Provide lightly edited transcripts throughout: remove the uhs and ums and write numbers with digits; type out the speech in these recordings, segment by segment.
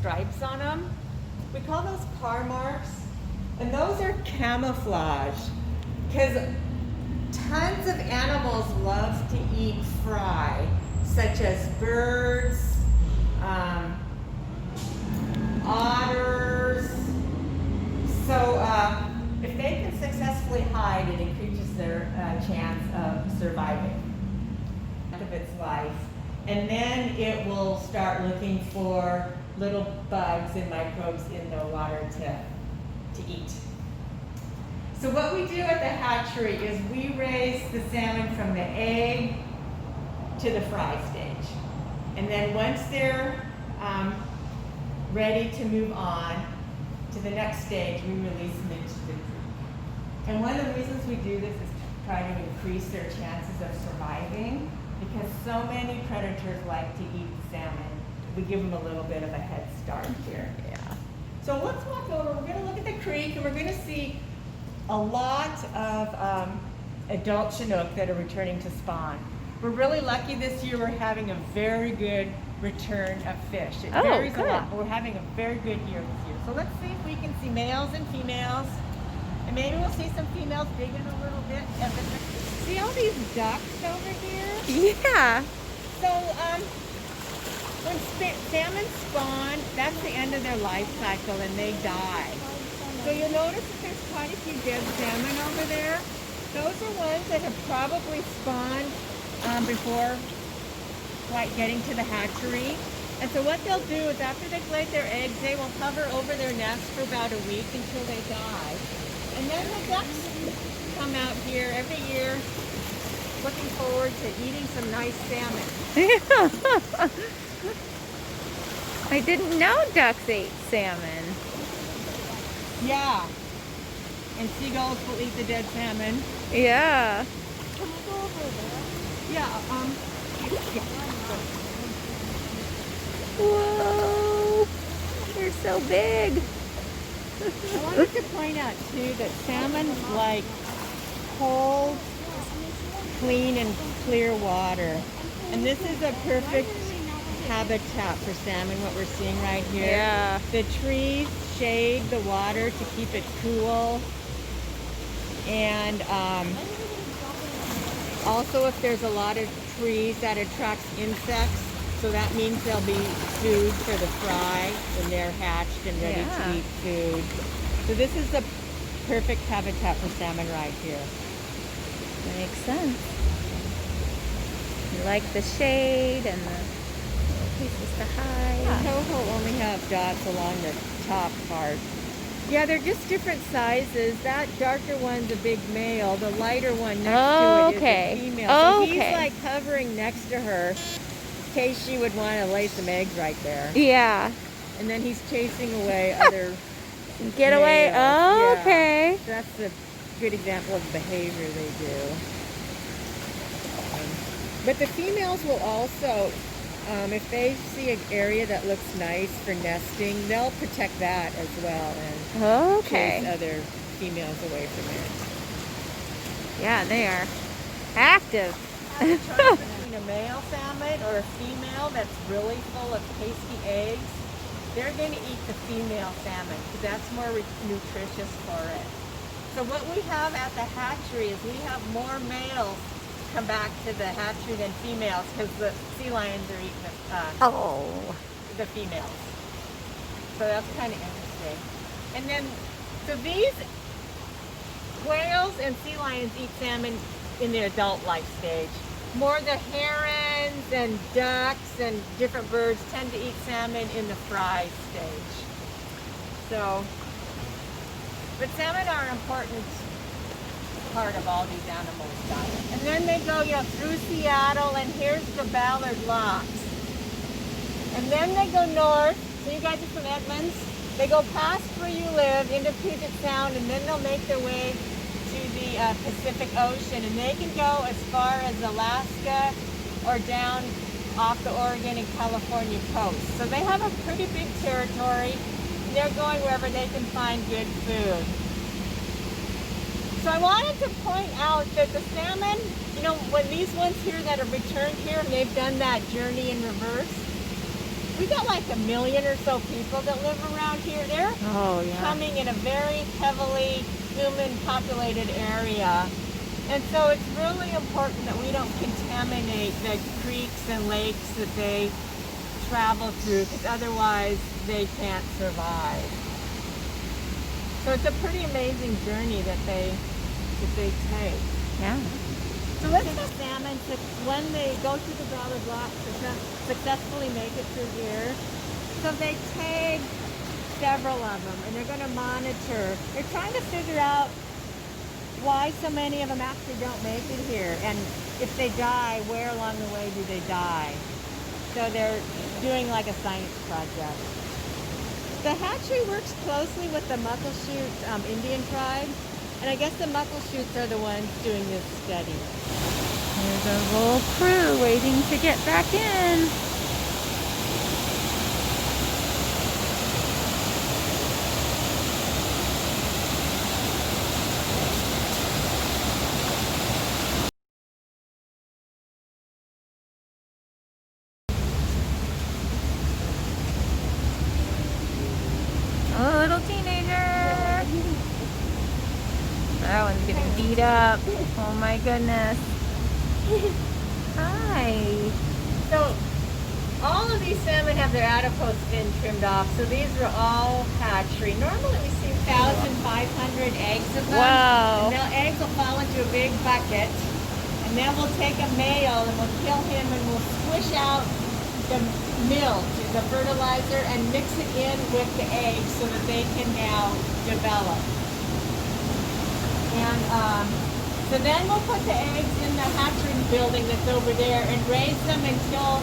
stripes on them. We call those car marks. And those are camouflage. Because tons of animals love to eat fry, such as birds, otters. So if they can successfully hide, it increases their chance of surviving of its life. And then it will start looking for little bugs and microbes in the water to eat. So what we do at the hatchery is we raise the salmon from the egg to the fry stage. And then once they're ready to move on to the next stage, we release them into the creek. And one of the reasons we do this is to try to increase their chances of surviving, because so many predators like to eat salmon. We give them a little bit of a head start here. Yeah. So let's walk over. We're going to look at the creek, and we're going to see a lot of adult Chinook that are returning to spawn. We're really lucky this year. We're having a very good return of fish. It varies a lot, but we're having a very good year this year. So let's see if we can see males and females, and maybe we'll see some females digging a little bit. See all these ducks over here? Yeah. So when salmon spawn, that's the end of their life cycle and they die. So you'll notice that there's quite a few dead salmon over there. Those are ones that have probably spawned before quite getting to the hatchery. And so what they'll do is after they've laid their eggs, they will hover over their nest for about a week until they die. And then the ducks come out here every year looking forward to eating some nice salmon. I didn't know ducks ate salmon. Yeah. And seagulls will eat the dead salmon. Yeah. Can we go over there? Yeah, yeah. Whoa. They're so big. I wanted to point out too that salmon like cold, clean and clear water. And this is a perfect habitat for salmon, what we're seeing right here. Yeah. The trees shade the water to keep it cool. And also if there's a lot of trees, that attracts insects. So that means there'll be food for the fry when they're hatched and ready to eat food. So this is the perfect habitat for salmon right here. Makes sense. You like the shade and the places to hide. Toho only have dots along the top part. Yeah, they're just different sizes. That darker one's a big male. The lighter one next to it is a female. So he's like hovering next to her in case she would want to lay some eggs right there. Yeah. And then he's chasing away other Get away. males. Oh, Yeah. okay. That's a good example of behavior they do. But the females will also, if they see an area that looks nice for nesting, they'll protect that as well and chase other females away from it. Yeah, they are active. Between a male salmon or a female that's really full of tasty eggs, they're going to eat the female salmon because that's more nutritious for it. So what we have at the hatchery is we have more males come back to the hatchery than females because the sea lions are eating the females. So that's kind of interesting. And then, so these whales and sea lions eat salmon in the adult life stage. More the herons and ducks and different birds tend to eat salmon in the fry stage. So, but salmon are an important part of all these animals' diet. And then they go, through Seattle, and here's the Ballard Locks. And then they go north. So you guys are from Edmonds. They go past where you live into Puget Sound, and then they'll make their way to the Pacific Ocean, and they can go as far as Alaska or down off the Oregon and California coast. So they have a pretty big territory. And they're going wherever they can find good food. So I wanted to point out that the salmon, when these ones here that have returned here and they've done that journey in reverse, we got like 1 million or so people that live around here. They're Oh, yeah. coming in a very heavily human populated area. And so it's really important that we don't contaminate the creeks and lakes that they travel through, because otherwise they can't survive. So it's a pretty amazing journey that they take. Yeah. So let's get salmon to, when they go through the solid rock, successfully make it through here. So they tag several of them, and they're going to monitor. They're trying to figure out why so many of them actually don't make it here, and if they die, where along the way do they die? So they're doing like a science project. The hatchery works closely with the Muckleshoot Indian tribe, and I guess the Muckleshoots are the ones doing this study. There's a whole crew waiting to get back in. Oh, little teenager. That one's getting beat up. Oh my goodness. Hi. So all of these salmon have their adipose fin trimmed off, so these are all hatchery. Normally we see 1,500 eggs of them. Wow. And the eggs will fall into a big bucket, and then we'll take a male and we'll kill him and we'll squish out the milk, the fertilizer, and mix it in with the eggs so that they can now develop. And so then we'll put the eggs in the hatchery building that's over there and raise them until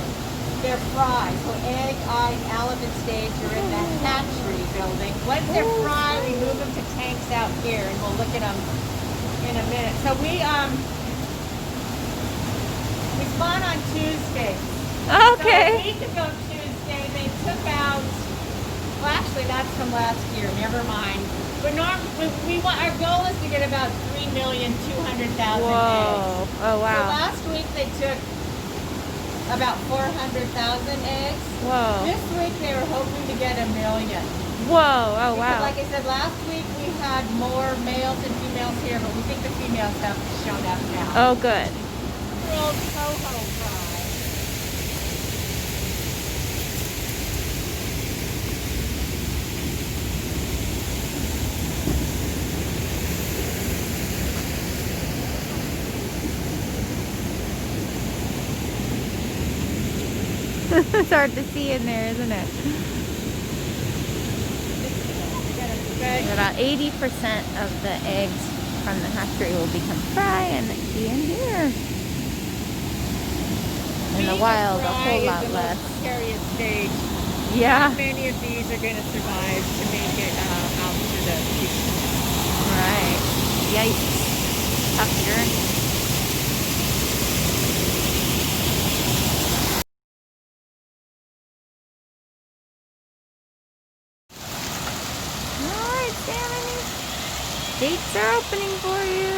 they're fried. So egg, elephant stage are in the hatchery building. Once they're fried, we move them to tanks out here, and we'll look at them in a minute. So we spawn on Tuesday. Okay. So a week ago Tuesday, they took out, well actually that's from last year, never mind. But our goal is to get about 3,200,000 eggs. Whoa. Oh, So wow. last week they took about 400,000 eggs. Whoa. This week they were hoping to get 1 million. Whoa. Oh, Because, wow. like I said, last week we had more males and females here, but we think the females have shown up now. Oh, good. Grilled coho fry. It's hard to see in there, isn't it? About 80% of the eggs from the hatchery will become fry and be in here. In the wild, a whole lot less. Precarious stage. Yeah. Not many of these are going to survive to make it out to the future. Right. Yikes. Tough journey. Alright, Salmon. Gates are opening for you.